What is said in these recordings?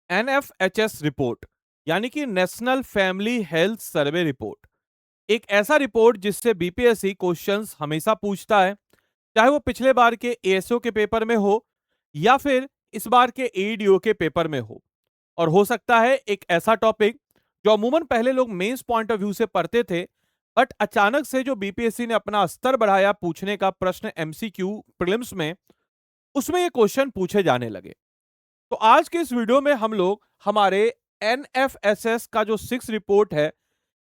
NFHS report यानी कि national family health survey report एक ऐसा रिपोर्ट जिससे बीपीएससी क्वेश्चंस हमेशा पूछता है, चाहे वो पिछले बार के एएसओ के पेपर में हो या फिर इस बार के एईडीओ के पेपर में हो। और हो सकता है एक ऐसा टॉपिक जो अमूमन पहले लोग मेंस पॉइंट ऑफ व्यू से पढ़ते थे, बट अचानक से जो बीपीएससी ने अपना स्तर बढ़ाया पूछने का प्रश्न एमसीक्यू प्रीलिम्स में, उसमें ये क्वेश्चन पूछे जाने लगे। तो आज के इस वीडियो में हम लोग हमारे एनएफएसएस का जो 6 रिपोर्ट है,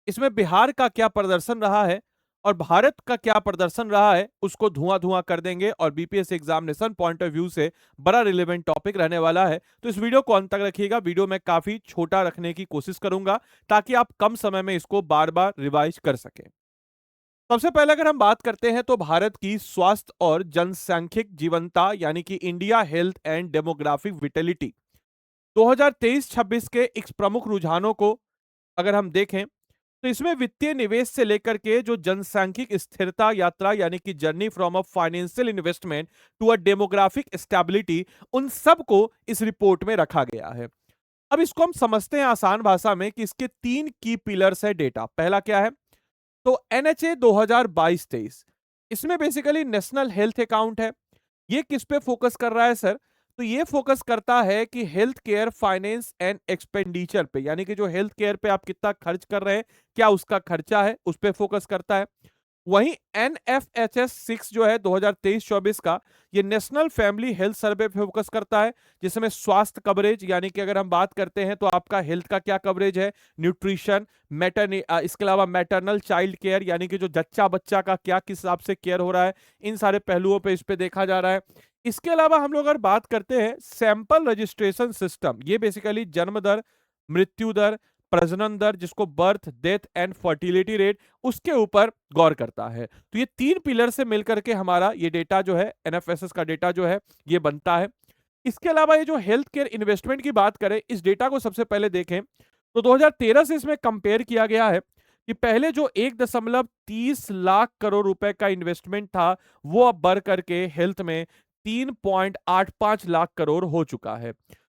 इसमें बिहार का क्या प्रदर्शन रहा है और भारत का क्या प्रदर्शन रहा है, उसको धुआं धुआं कर देंगे और BPSC examination point of view से बड़ा रिलेवेंट टॉपिक रहने वाला है। तो इस वीडियो को अंत तक रखिएगा। वीडियो में काफी छोटा रखने की कोशिश करूंगा ताकि आप कम समय में इसको बार बार रिवाइज कर सकें। सबसे पहले अगर हम बात करते हैं तो भारत की स्वास्थ्य और जनसांख्यिक जीवंतता यानी कि India health and demographic vitality 2023-26 के एक प्रमुख रुझानों को अगर हम देखें तो इसमें वित्तीय निवेश से लेकर के जो जनसांख्यिक स्थिरता यात्रा यानी कि journey from a financial investment to a demographic stability, उन सब को इस रिपोर्ट में रखा गया है। अब इसको हम समझते हैं आसान भाषा में कि इसके 3 की पिलर्स है डेटा। पहला क्या है, तो एनएचए 2022-23, इसमें बेसिकली नेशनल हेल्थ अकाउंट है। ये किस पे फोकस कर रहा है सर, तो ये फोकस करता है कि health care finance and expenditure पे, यानी कि जो हेल्थ केयर पे आप कितना खर्च कर रहे हैं, क्या उसका खर्चा है, उस पे फोकस करता है। वहीं एनएफएचएस 6 जो है 2023-24 का, ये नेशनल फैमिली हेल्थ सर्वे पे फोकस करता है, जिसमें स्वास्थ्य कवरेज यानी कि अगर हम बात करते हैं तो आपका हेल्थ का क्या कवरेज है, न्यूट्रिशन, इसके अलावा मैटरनल चाइल्ड केयर यानी कि जो जच्चा बच्चा का क्या किस हिसाब से केयर हो रहा है, इन सारे पहलुओं पे इस पे देखा जा रहा है। इसके अलावा हम लोग अगर बात करते हैं सैंपल रजिस्ट्रेशन सिस्टम, ये बेसिकली जन्म दर, मृत्यु दर, प्रजनन दर जिसको birth death and fertility rate, उसके ऊपर गौर करता है। तो ये 3 पिलर से मिलकर के हमारा ये डेटा जो है, एनएफएसएस का डेटा जो है, ये बनता है। इसके अलावा ये जो हेल्थ केयर इन्वेस्टमेंट की बात करें, इस डेटा को सबसे पहले देखें तो 2013 से इसमें कंपेयर किया गया है कि पहले जो 1.30 लाख करोड़ रुपए का इन्वेस्टमेंट था, वो अब बढ़ करके हेल्थ में 3.85 लाख करोड़ हो चुका है।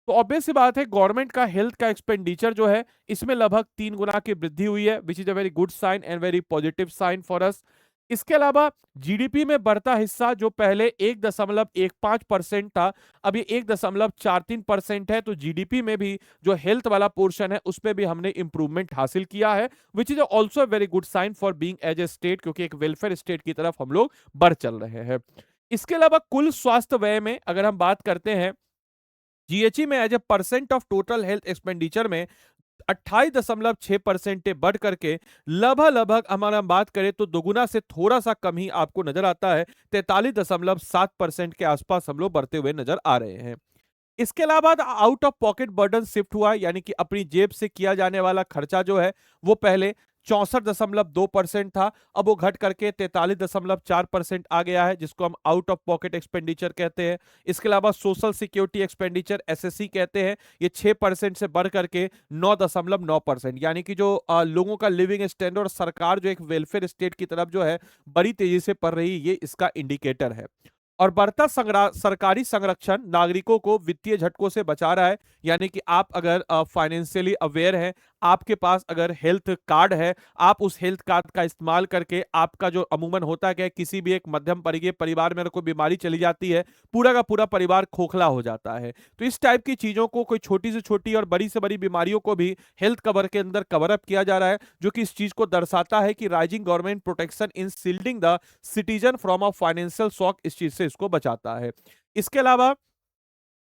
तो ऑब्वियस सी बात है, गवर्नमेंट का हेल्थ का एक्सपेंडिचर जो है, इसमें लगभग 3 गुना की वृद्धि हुई है, which is a very good sign and very positive sign for us. इसके अलावा जीडीपी में बढ़ता हिस्सा जो पहले 1.15% था, अब ये 1.43% है। तो जीडीपी में भी जो हेल्थ वाला पोर्शन है, उसमें भी हमने इंप्रूवमेंट हासिल किया है, which is also very good sign for being as a state, क्योंकि एक वेलफेयर स्टेट की तरफ हम लोग बढ़ चल रहे हैं। इसके अलावा कुल स्वास्थ्य व्यय में अगर हम बात करते हैं, जीएचई में as a percent of total health expenditure में 28.6% बढ़ करके लगभग लगभग हमारा बात करें तो दोगुना से थोड़ा सा कम ही आपको नजर आता है, 43.7% के आसपास हम लोग बढ़ते हुए नजर आ रहे हैं। इसके अलावा out of pocket burden shift हुआ है, यानी कि अपनी जेब से किया जाने वाला खर्चा जो है, वो पहले 64.2% था, अब वो घट करके 43.4% आ गया है, जिसको हम आउट ऑफ पॉकेट एक्सपेंडिचर कहते हैं। इसके अलावा सोशल सिक्योरिटी एक्सपेंडिचर एसएससी कहते हैं, ये 6% से बढ़ करके 9.9%, यानी कि जो लोगों का लिविंग स्टैंडर्ड और सरकार जो एक वेलफेयर स्टेट की तरफ जो है बड़ी तेजी से बढ़ रही है, ये इसका इंडिकेटर है। और बढ़ता सरकारी संरक्षण नागरिकों को वित्तीय झटकों से बचा रहा है, यानी कि आप अगर फाइनेंशियली अवेयर हैं, आपके पास अगर हेल्थ कार्ड है, आप उस हेल्थ कार्ड का इस्तेमाल करके आपका जो अमूमन होता है कि किसी भी एक मध्यम वर्गीय परिवार में अगर कोई बीमारी चली जाती है, पूरा का पूरा परिवार खोखला हो जाता है। तो इस टाइप की चीजों को, कोई छोटी से छोटी और बड़ी से बड़ी बीमारियों को भी हेल्थ कवर के अंदर कवर अप किया जा रहा है, जो कि इस चीज को दर्शाता है कि rising government protection in shielding the citizen from a financial shock, इस चीज से इसको बचाता है। इसके अलावा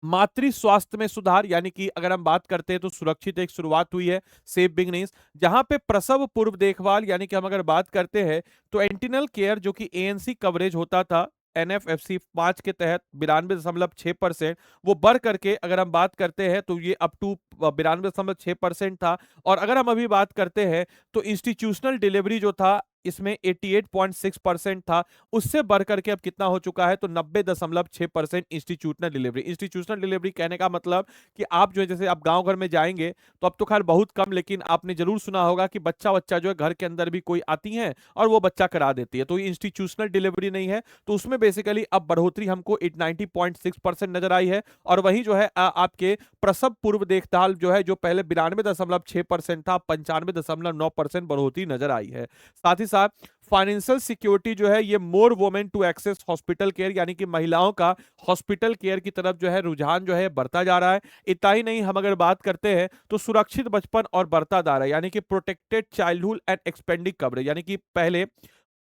मातृ स्वास्थ्य में सुधार, यानी कि अगर हम बात करते हैं तो सुरक्षित एक शुरुआत हुई है, सेफ बिगनिंग्स, जहां पे प्रसव पूर्व देखभाल, यानी कि हम अगर बात करते हैं तो एंटीनल केयर जो कि एएनसी कवरेज होता था एनएफएफसी 5 के तहत 92.6%, वो बढ़ करके अगर हम बात करते हैं तो ये अप टू 92.6% था। और अगर हम अभी बात करते हैं तो इंस्टीट्यूशनल डिलीवरी जो था इसमें 88.6% था, उससे बढ़ करके अब कितना हो चुका है, तो 90.6% इंस्टीट्यूशनल डिलीवरी। इंस्टीट्यूशनल डिलीवरी कहने का मतलब कि आप जो है, जैसे आप गांव घर में जाएंगे तो अब तो खैर बहुत कम, लेकिन आपने जरूर सुना होगा कि बच्चा बच्चा जो है घर के अंदर भी कोई आती है और वो बच्चा करा देती है, तो ये इंस्टीट्यूशनल डिलीवरी नहीं है। तो उसमें बेसिकली अब बढ़ोतरी हमको 90.6% नजर आई है। और वही जो है आपके प्रसव पूर्व देखभाल जो है, जो पहले 92.6% था, 95.9% बढ़ोतरी नजर आई है। साथ ही साथ फाइनेंशियल सिक्योरिटी जो है, ये more women to access hospital care, यानी कि महिलाओं का हॉस्पिटल केयर की तरफ जो है रुझान जो है बढ़ता जा रहा है। इतना ही नहीं, हम अगर बात करते हैं तो सुरक्षित बचपन और बढ़ता दायरा, यानी कि protected childhood and expanding coverage, यानी कि पहले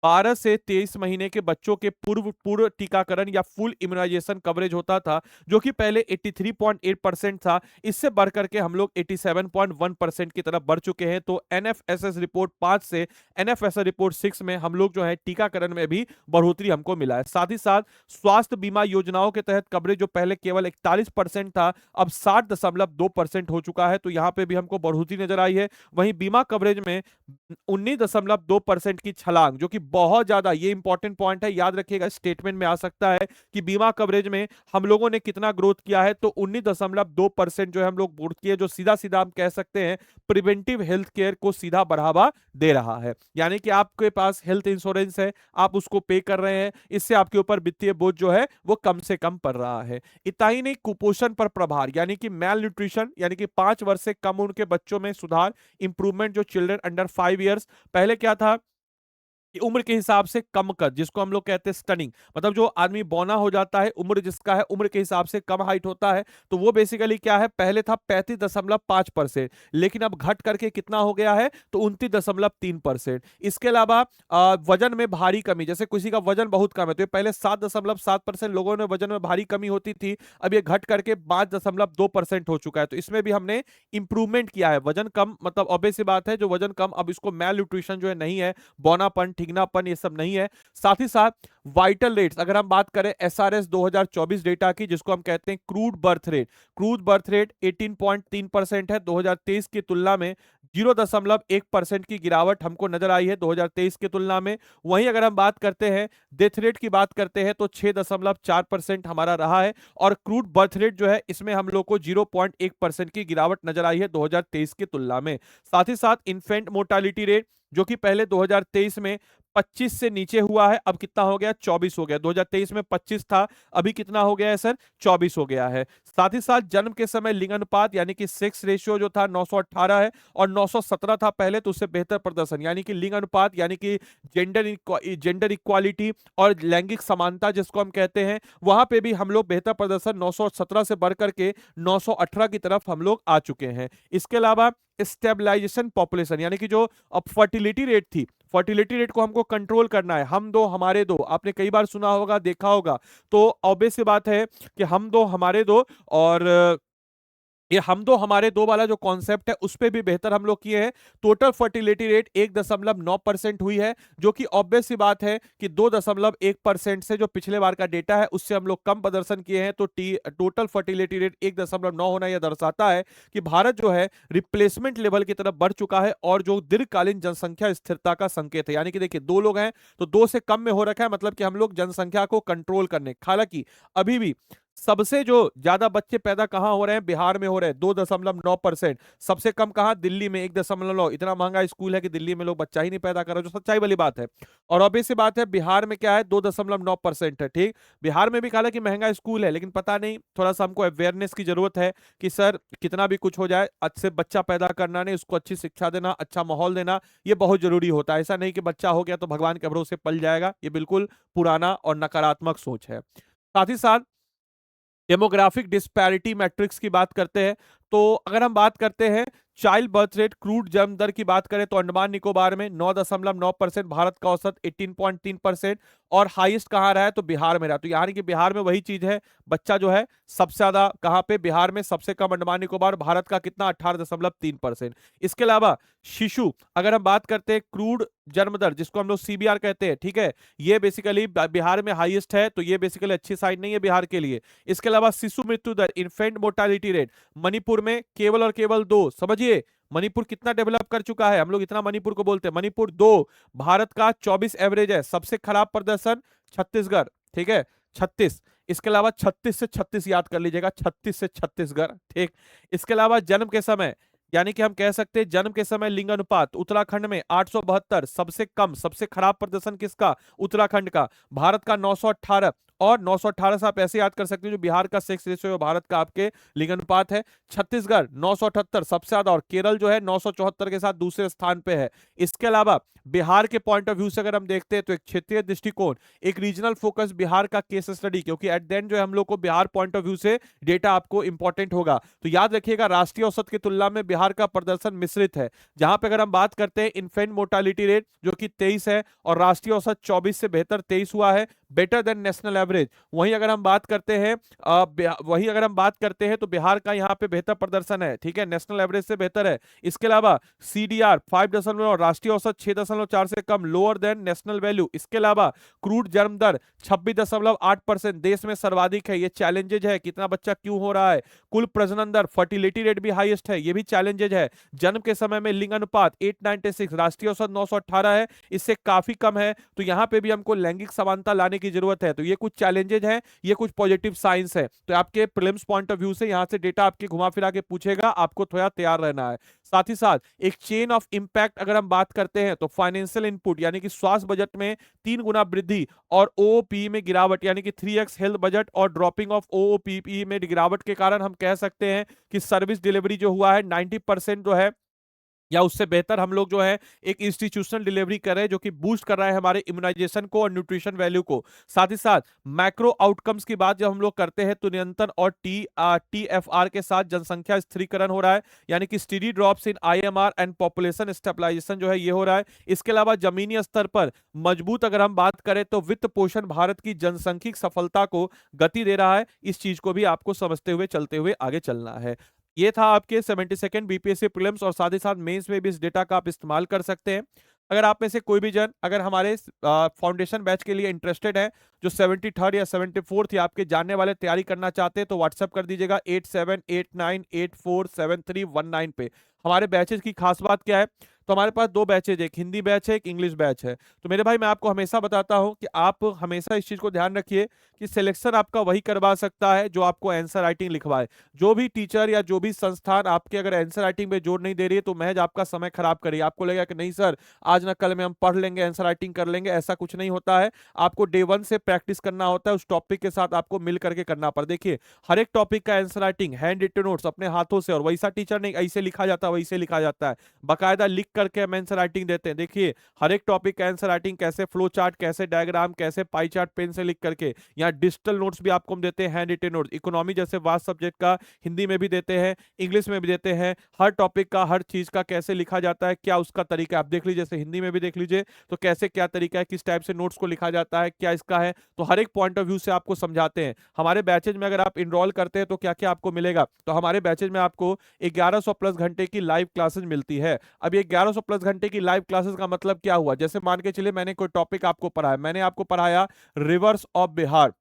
12 से 23 महीने के बच्चों के पूर्व पूर्व टीकाकरण या फुल इम्यूनाइजेशन कवरेज होता था, जो कि पहले 83.8% था, इससे बढ़कर के हम लोग 87.1% की तरफ बढ़ चुके हैं। तो एनएफएसएस रिपोर्ट 5 से एनएफएसएस रिपोर्ट 6 में हम लोग जो है टीकाकरण में भी बढ़ोतरी हमको मिला है। साथ ही साथ स्वास्थ्य बीमा योजनाओं के तहत कवरेज जो पहले केवल 41% था, अब 60.2% हो चुका है, तो यहाँ पे भी हमको बढ़ोतरी नजर आई है। वहीं बीमा कवरेज में 19.2% की छलांग, जो कि बहुत ज्यादा, ये इंपॉर्टेंट पॉइंट है, याद रखिएगा, स्टेटमेंट में आ सकता है कि बीमा कवरेज में हम लोगों ने कितना ग्रोथ किया है, तो 19.2% जो है हम लोग ग्रोथ किए, जो सीधा सीधा हम कह सकते हैं प्रिवेंटिव हेल्थ केयर को सीधा बढ़ावा दे रहा है। यानी कि आपके पास हेल्थ इंश्योरेंस है, आप उसको पे कर रहे हैं, इससे आपके ऊपर वित्तीय बोझ जो है वो कम से कम पड़ रहा है। इतना ही नहीं, कुपोषण पर प्रभार, यानी कि मेल न्यूट्रिशन, यानी कि 5 वर्ष से कम उम्र के बच्चों में सुधार, इंप्रूवमेंट, जो चिल्ड्रन अंडर 5 ईयर्स, पहले क्या था कि उम्र के हिसाब से कम कद, जिसको हम लोग कहते हैं स्टनिंग, मतलब जो आदमी बौना हो जाता है, उम्र जिसका है उम्र के हिसाब से कम हाइट होता है, तो वो बेसिकली क्या है, पहले था 35.5%, लेकिन अब घट करके कितना हो गया है, तो 29.3%। इसके अलावा वजन में भारी कमी, जैसे किसी का वजन बहुत कम है तो ये पहले 7.7% लोगों ने वजन में भारी कमी होती थी, अब ये घट करके 5.2% हो चुका है, तो इसमें भी हमने इंप्रूवमेंट किया है। वजन कम मतलब ऑब्वियस सी बात है, जो वजन कम, अब इसको मेल न्यूट्रिशन जो है नहीं है, बौनापन, ठिगनापन, ये सब नहीं है। साथ ही साथ वाइटल रेट्स, अगर हम बात करें एसआरएस 2024 डेटा की, जिसको हम कहते हैं crude birth rate, crude birth rate 18.3% है 2023 की तुलना में, 0.1% की गिरावट हमको नजर आई है 2023 की तुलना में। वहीं अगर हम बात करते हैं डेथ रेट की बात करते हैं, तो 6.4% हमारा रहा है, और क्रूड बर्थ रेट जो है इसमें हम लोग को 0.1% की गिरावट नजर आई है 2023 की तुलना में। साथ ही साथ इन्फेंट मोर्टालिटी रेट, जो कि पहले 2023 में 25 से नीचे हुआ है, अब कितना हो गया, 24 हो गया। 2023 में 25 था, अभी कितना हो गया है सर, 24 हो गया है। साथ ही साथ जन्म के समय लिंग अनुपात, यानी कि सेक्स रेशियो जो था 918 है और 917 था पहले, तो उससे बेहतर प्रदर्शन, यानी कि लिंग अनुपात, यानी कि जेंडर इक्वालिटी और लैंगिक समानता जिसको हम कहते हैं, वहां पे भी हम लोग बेहतर प्रदर्शन 917 से बढ़कर के 918 की तरफ हम लोग आ चुके हैं। इसके अलावा स्टेबलाइजेशन पॉपुलेशन, यानी कि जो अब फर्टिलिटी रेट थी, फर्टिलिटी रेट को हमको कंट्रोल करना है, हम दो हमारे दो, आपने कई बार सुना होगा, देखा होगा, तो ऑब्वियस सी बात है कि हम दो हमारे दो, और ये हम दो हमारे दो वाला जो कॉन्सेप्ट है उस पे भी बेहतर हम लोग किए हैं। टोटल फर्टिलिटी रेट 1.9% हुई है, जो कि ऑब्वियस सी बात है कि 2.1% से जो पिछले बार का डेटा है उससे हम लोग कम प्रदर्शन किए हैं, तो टोटल फर्टिलिटी रेट 1.9 होना यह दर्शाता है कि भारत जो है रिप्लेसमेंट लेवल की तरफ बढ़ चुका है, और जो दीर्घकालीन जनसंख्या स्थिरता का संकेत है। यानी कि देखिए, दो लोग हैं तो दो से कम में हो रखा है, मतलब कि हम लोग जनसंख्या को कंट्रोल करने, हालांकि अभी भी सबसे जो ज्यादा बच्चे पैदा कहां हो रहे हैं, बिहार में हो रहे हैं 2.9%, सबसे कम कहां, दिल्ली में 1.9। इतना महंगा स्कूल है कि दिल्ली में लोग बच्चा ही नहीं पैदा कर रहे, जो सच्चाई वाली बात है। और ऑब्वियस सी बात है, बिहार में क्या है, 2.9% है, ठीक। बिहार में भी हालांकि महंगा स्कूल है, लेकिन पता नहीं, थोड़ा सा हमको अवेयरनेस की जरूरत है कि सर कितना भी कुछ हो जाए, अच्छे बच्चा पैदा करना नहीं, उसको अच्छी शिक्षा देना, अच्छा माहौल देना, ये बहुत जरूरी होता है। ऐसा नहीं कि बच्चा हो गया तो भगवान के भरोसे पल जाएगा, ये बिल्कुल पुराना और नकारात्मक सोच है। साथ ही साथ डेमोग्राफिक डिस्पैरिटी मैट्रिक्स की बात करते हैं, तो अगर हम बात करते हैं चाइल्ड बर्थ रेट, क्रूड जन्म दर की बात करें, तो अंडमान निकोबार में 9.9%, भारत का औसत 18.3%, और हाईएस्ट कहां रहा है, तो बिहार में रहा। तो यानी कि बिहार में वही चीज है, बच्चा जो है सबसे ज्यादा कहां पे, बिहार में, सबसे कम अंडमान निकोबार, भारत का कितना, 18.3%। इसके अलावा शिशु, अगर हम बात करते हैं क्रूड जन्म दर, जिसको हम लोग सीबीआर कहते हैं, ठीक है, ये बेसिकली बिहार में हाईएस्ट है, तो ये बेसिकली अच्छी साइड नहीं है बिहार के लिए। इसके अलावा शिशु मृत्यु दर, इन्फेंट मोर्टालिटी रेट, मणिपुर में केवल और केवल 2, समझिए, मणिपुर कितना डेवलप कर चुका है, हम लोग इतना मणिपुर को बोलते हैं। मणिपुर 2, भारत का 24 एवरेज है। सबसे खराब प्रदर्शन छत्तीसगढ़, ठीक है, 36। इसके अलावा 36 से 36 याद कर लीजिएगा, 36 से छत्तीसगढ़, ठीक। इसके अलावा जन्म के समय, यानी कि हम कह सकते हैं जन्म के समय लिंग अनुपात उत्तराखंड में 872, सबसे कम, सबसे खराब प्रदर्शन किसका, उत्तराखंड का। भारत का 918, और 918 से आप ऐसे याद कर सकते हैं जो बिहार का सेक्स रेशियो है, भारत का आपके लिंग अनुपात है। छत्तीसगढ़ 978 सबसे ज्यादा, और केरल जो है 974 के साथ दूसरे स्थान पे है। इसके अलावा बिहार के पॉइंट ऑफ व्यू से अगर हम देखते हैं तो एक क्षेत्रीय दृष्टिकोण, एक रीजनल फोकस, बिहार का केस स्टडी, क्योंकि एट द एंड जो है हम लोग को बिहार पॉइंट ऑफ व्यू से डेटा आपको इंपॉर्टेंट होगा। तो याद रखिएगा राष्ट्रीय औसत की तुलना में बिहार का प्रदर्शन मिश्रित है। जहां पे अगर हम बात करते हैं इन्फेंट मोर्टालिटी रेट जो कि 23 है, और राष्ट्रीय औसत 24 से बेहतर 23 हुआ है, बेटर देन नेशनल एवरेज। वहीं अगर हम बात करते हैं तो बिहार का यहाँ पे बेहतर प्रदर्शन है, ठीक है, नेशनल एवरेज से बेहतर है। इसके अलावा सीडीआर 5 और राष्ट्रीय औसत 6.4 से कम, लोअर देन नेशनल वैल्यू। इसके अलावा क्रूड जन्म दर 26.8%, देश में सर्वाधिक है, ये चैलेंजेज है, कितना बच्चा क्यों हो रहा है। कुल प्रजनन दर, फर्टिलिटी रेट भी हाईएस्ट है, ये भी चैलेंजेज है। जन्म के समय में लिंग अनुपात 896, राष्ट्रीय औसत 918 है, इससे काफी कम है। तो यहाँ पे भी हमको लैंगिक समानता लाने की जरूरत है। तो ये कुछ चैलेंजेज हैं, ये कुछ पॉजिटिव साइंस है। तो आपके प्रीलिम्स पॉइंट ऑफ व्यू से यहाँ से डेटा आपके घुमा फिरा के पूछेगा, आपको थोड़ा तैयार रहना है। साथ ही साथ एक चेन ऑफ इंपैक्ट अगर हम बात करते हैं तो फाइनेंशियल इनपुट, यानी कि स्वास्थ्य बजट में 3 गुना वृद्धि, और ओओपी में गिरावट, यानी कि 3x हेल्थ बजट और ड्रॉपिंग ऑफ ओओपीपी में गिरावट के कारण हम कह सकते हैं कि सर्विस डिलीवरी जो हुआ है 90% जो है, या उससे बेहतर हम लोग जो है एक इंस्टीट्यूशनल डिलीवरी कर रहे हैं, जो कि बूस्ट कर रहा है हमारे इम्यूनाइजेशन को और न्यूट्रिशन वैल्यू को। साथ ही साथ मैक्रो आउटकम्स की बात जब हम लोग करते हैं तो नियंत्रण और टीएफआर के साथ जनसंख्या स्थिरीकरण हो रहा है, यानी कि steady drops in IMR and population stabilisation जो है ये हो रहा है। इसके अलावा जमीनी स्तर पर मजबूत अगर हम बात करें तो वित्त पोषण भारत की जनसंख्यिक सफलता को गति दे रहा है। इस चीज को भी आपको समझते हुए चलते हुए आगे चलना है। ये था आपके 72nd बीपीएससी प्रीलिम्स, और साथ ही साथ मेंस में भी इस डेटा का आप इस्तेमाल कर सकते हैं। अगर आप में से कोई भी जन अगर हमारे फाउंडेशन बैच के लिए इंटरेस्टेड है, जो 73rd या 74th या आपके जानने वाले तैयारी करना चाहते हैं, तो व्हाट्सएप कर दीजिएगा 8789847319 पे। हमारे बैचेज की खास बात क्या है, तो हमारे पास 2 बैचेज, एक हिंदी बैच है, एक इंग्लिश बैच है। तो मेरे भाई मैं आपको हमेशा बताता हूं कि आप हमेशा इस चीज को ध्यान रखिए कि सिलेक्शन आपका वही करवा सकता है जो आपको आंसर राइटिंग लिखवाए। जो भी टीचर या जो भी संस्थान आपके अगर आंसर राइटिंग पे जोर नहीं दे रही है तो महज आपका समय खराब करिए। आपको लगेगा कि नहीं सर आज ना कल में हम पढ़ लेंगे, आंसर राइटिंग कर लेंगे, ऐसा कुछ नहीं होता है। आपको डे 1 से प्रैक्टिस करना होता है, उस टॉपिक के साथ आपको मिल करके करना पड़ता है। देखिए हर एक टॉपिक का answer writing handwritten notes अपने हाथों से, और वैसा टीचर नहीं ऐसे लिखा जाता है वैसे लिखा जाता है, बाकायदा लिख करके हम आंसर राइटिंग देते हैं। देखिए हर एक टॉपिक का आंसर राइटिंग कैसे, फ्लो चार्ट कैसे, डायग्राम कैसे, पाई चार्ट पेन से लिख करके, यहाँ डिजिटल नोट्स भी आपको हम देते हैं, हैंड रिटन नोट्स। इकोनॉमी जैसे वास्ट सब्जेक्ट का हिंदी में भी देते हैं, इंग्लिश में भी देते हैं। हर टॉपिक का, हर चीज का कैसे लिखा जाता है, क्या उसका तरीका आप देख लीजिए, जैसे हिंदी में भी देख लीजिए तो कैसे क्या तरीका है, किस टाइप से नोट्स को लिखा जाता है, क्या इसका है, तो हर एक पॉइंट ऑफ व्यू से आपको समझाते हैं। हमारे बैचेज में अगर आप इनरोल करते हैं तो क्या क्या आपको मिलेगा, तो हमारे बैचेज में आपको 1100 प्लस घंटे की लाइव क्लासेस मिलती है। अब ये 1100 प्लस घंटे की लाइव क्लासेस का मतलब क्या हुआ, जैसे मान के चलिए मैंने कोई टॉपिक आपको पढ़ाया, मैंने आपको पढ़ाया रिवर्स ऑफ बिहार,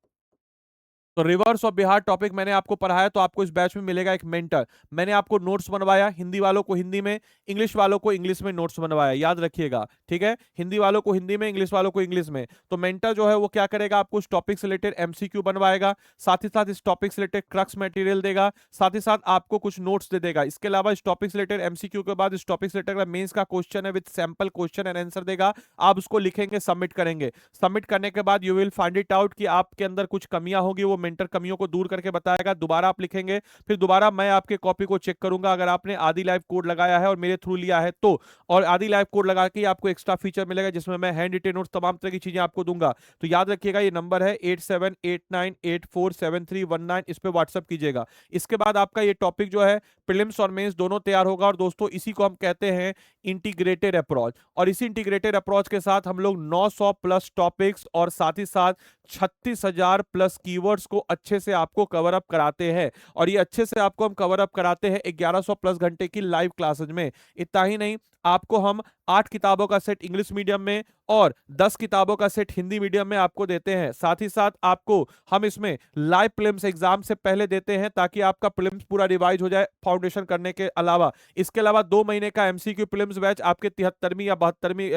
तो रिवर्स ऑफ बिहार टॉपिक मैंने आपको पढ़ाया, तो आपको इस बैच में मिलेगा एक मेंटर। मैंने आपको नोट्स बनवाया, हिंदी वालों को हिंदी में, इंग्लिश वालों को इंग्लिश में नोट्स बनवाया, याद रखिएगा, ठीक है, हिंदी वालों को हिंदी में, इंग्लिश वालों को इंग्लिश में। तो मेंटर जो है वो क्या करेगा, आपको इस टॉपिक से रिलेटेड एमसीक्यू बनवाएगा, साथ ही साथ इस टॉपिक से रिलेटेड क्रक्स मटेरियल देगा, साथ ही साथ आपको कुछ नोट्स दे देगा। इसके अलावा इस टॉपिक से रिलेटेड एमसीक्यू के बाद इस टॉपिक से रिलेटेड मेंस का क्वेश्चन है with sample question and answer देगा, आप उसको लिखेंगे, सबमिट करेंगे। सबमिट करने के बाद you will find it out कि आपके अंदर कुछ कमियां होगी, वो मेंटर कमियों को दूर करके बताएगा, दोबारा आप लिखेंगे, फिर दोबारा मैं आपके कॉपी को चेक करूंगा, अगर आपने आदि लाइव कोड लगाया है और मेरे थ्रू लिया है तो, और आदि लाइव कोड लगा के आपको एक्स्ट्रा फीचर मिलेगा जिसमें मैं हैंड रिटेन नोट्स तमाम तरह की चीजें आपको दूंगा। तो याद रखिएगा ये नंबर है 8789847319, इस पे व्हाट्सएप कीजिएगा। इसके बाद आपका ये टॉपिक जो है प्रीलिम्स और मेंस दोनों तैयार होगा, और दोस्तों इसी को हम कहते हैं इंटीग्रेटेड अप्रोच। और इसी इंटीग्रेटेड अप्रोच के साथ हम लोग 900 प्लस टॉपिक्स और साथ ही साथ 36,000 प्लस कीवर्ड्स को अच्छे से आपको कवर अप कराते हैं, और ये अच्छे से आपको हम कवर अप कराते हैं 1100 प्लस घंटे की लाइव क्लासेज में। इतना ही नहीं, आपको हम 8 किताबों का सेट इंग्लिश मीडियम में और 10 किताबों का सेट हिंदी मीडियम में आपको देते हैं। साथ ही साथ आपको हम इसमें लाइव प्रीलिम्स एग्जाम से पहले देते हैं ताकि आपका प्रीलिम्स पूरा रिवाइज हो जाए फाउंडेशन करने के अलावा। इसके अलावा 2 महीने का एमसीक्यू प्रीलिम्स बैच आपके 73वीं या 73वीं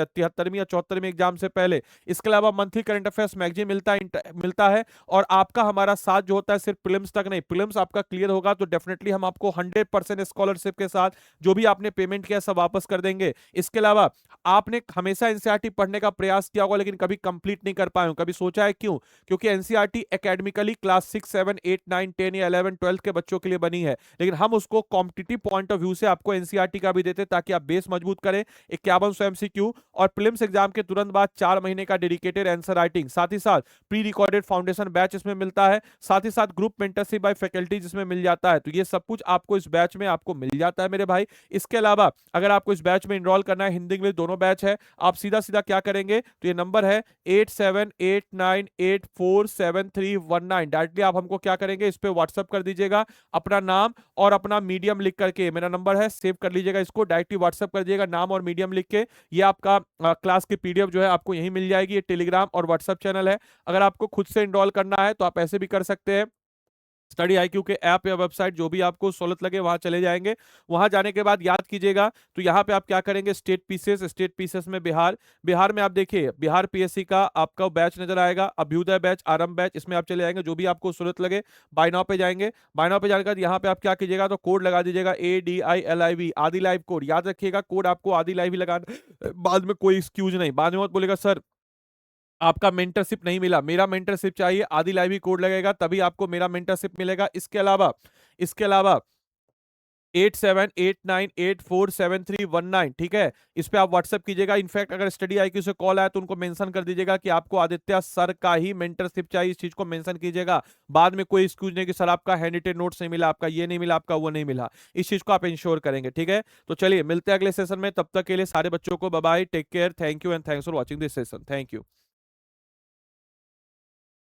या 74वीं एग्जाम से पहले। इसके अलावा मंथली करंट अफेयर्स मैगजीन मिलता है। और आपका हमारा साथ जो होता है सिर्फ प्रीलिम्स तक नहीं, प्रीलिम्स आपका क्लियर होगा तो डेफिनेटली हम आपको 100% स्कॉलरशिप के साथ जो भी आपने पेमेंट किया सब वापस कर देंगे। इसके अलावा आपने हमेशा एनसीईआरटी पढ़ने का प्रयास किया होगा लेकिन कभी कंप्लीट नहीं कर पाए हो, कभी सोचा है क्यों? क्योंकि एनसीईआरटी एकेडमिकली क्लास 6 7 8 9 10 या 11 12 के बच्चों के लिए बनी है, लेकिन हम उसको कॉम्पिटिटिव पॉइंट ऑफ व्यू से आपको एनसीईआरटी का भी देते ताकि आप बेस मजबूत करें। 5100 एमसीक्यू और प्रीलिम्स एग्जाम के तुरंत बाद 4 महीने का डेडिकेटेड आंसर राइटिंग, साथ ही साथ प्री रिकॉर्डेड फाउंडेशन बैच इसमें मिलता है, साथ ही साथ ग्रुप मेंटरशिप बाय फैकल्टी जिसमें मिल जाता है। तो ये सब कुछ आपको इस बैच में आपको मिल जाता है मेरे भाई। इसके अलावा अगर आपको इस बैच में इनरोल करना है, हिंदी इंग्लिश दोनों बैच है, आप सीधा सीधा क्या करेंगे तो ये नंबर है 8789847319, डायरेक्टली आप हमको क्या करेंगे इस पे व्हाट्सअप कर दीजिएगा अपना नाम और अपना मीडियम लिख करके। मेरा नंबर है, सेव कर लीजिएगा इसको, डायरेक्टली व्हाट्सअप कर दीजिएगा नाम और मीडियम लिख के। ये आपका क्लास की पीडीएफ जो है आपको यहीं मिल जाएगी। ये टेलीग्राम और व्हाट्सअप चैनल है। अगर आपको खुद से इनरोल करना है तो आप ऐसे भी कर सकते हैं। स्टडी आईक्यू के ऐप या वेबसाइट जो भी आपको सहूलत लगे वहां चले जाएंगे। वहां जाने के बाद याद कीजिएगा तो यहाँ पे आप क्या करेंगे, स्टेट पीसेस में बिहार में आप देखिए बिहार पीएससी का आपका बैच नजर आएगा, अभ्युदय बैच, आरंभ बैच, इसमें आप चले जाएंगे जो भी आपको सहूलत लगे। बाय नाउ पे जाएंगे, बाय नाउ पे जाने के बाद यहाँ पे आप क्या कीजिएगा तो कोड लगा दीजिएगा ADILIV, आदि लाइव कोड। याद रखिएगा कोड आपको आदि लाइव ही लगाना, बाद में कोई एक्सक्यूज नहीं, बाद में मत बोलेगा सर आपका मेंटरशिप नहीं मिला, मेरा मेंटरशिप चाहिए, आदि लाइव ही कोड लगेगा तभी आपको मेरा मेंटरशिप मिलेगा। इसके अलावा 8789847319, ठीक है, इस पे आप व्हाट्सएप कीजिएगा। इनफैक्ट अगर स्टडी आईक्यू से कॉल आया तो उनको मेंशन कर दीजिएगा कि आपको आदित्य सर का ही मेंटरशिप चाहिए, इस चीज को मेंशन कीजिएगा। बाद में कोई एक्सक्यूज नहीं कि सर आपका हैंड नोट्स नहीं मिला, आपका ये नहीं मिला, आपका वो नहीं मिला, इस चीज को आप इंश्योर करेंगे, ठीक है। तो चलिए मिलते हैं अगले सेशन में, तब तक के लिए सारे बच्चों को bye bye, take care, thank you and thanks for watching this session, thank you.